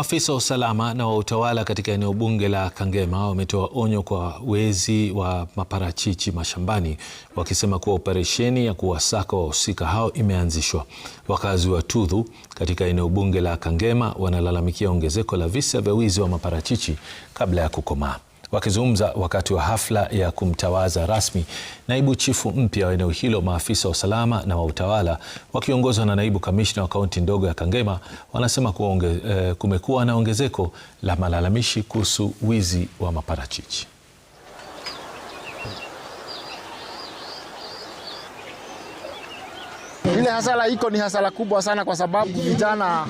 Afisa wa usalama na wa utawala katika eneo bunge la Kangema wametoa onyo kwa wezi wa maparachichi mashambani, wakisema kuwa operesheni ya kuwasaka wahusika hao imeanzishwa. Wakazi wa Tudhu katika eneo bunge la Kangema wanalalamikia ongezeko la visa vya wizi wa maparachichi kabla ya kukomaa. Wakizungumza wakati wa hafla ya kumtawaza rasmi naibu chifu mpya wa eneo hilo, maafisa wa usalama na wa utawala wakiongozwa na naibu kamishna wa kaunti ndogo ya Kangema wanasema kuwa kumekuwa na ongezeko la malalamishi kuhusu wizi wa maparachichi. Ile hasara iko ni hasara kubwa sana, kwa sababu vijana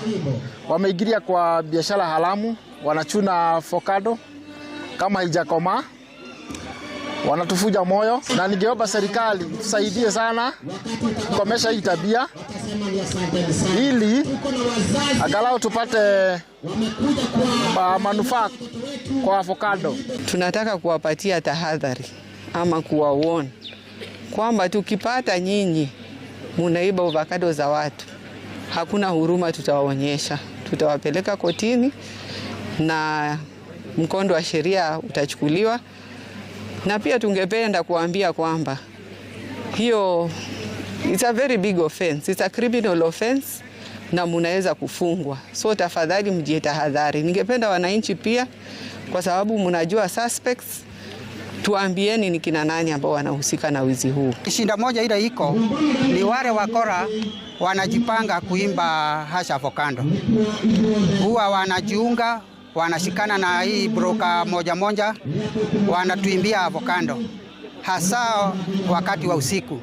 wameingilia kwa biashara haramu, wanachuna avocado kama haijakomaa, wanatufuja moyo, na ningeomba serikali tusaidie sana kukomesha hii tabia ili angalau tupate manufaa kwa avocado. Tunataka kuwapatia tahadhari ama kuwaona kwamba tukipata nyinyi munaiba avocado za watu, hakuna huruma tutawaonyesha, tutawapeleka kotini na mkondo wa sheria utachukuliwa. Na pia tungependa kuambia kwamba hiyo it's a very big offense, it's a criminal offense na munaweza kufungwa. So tafadhali mjitahadhari. Ningependa wananchi pia, kwa sababu mnajua suspects, tuambieni ni kina nani ambao wanahusika na wizi huu. Shinda moja ile iko ni wale wakora wanajipanga kuimba hasha avocado. Huwa wanajiunga, wanashikana na hii broka moja wanatuimbia avocado, hasa wakati wa usiku.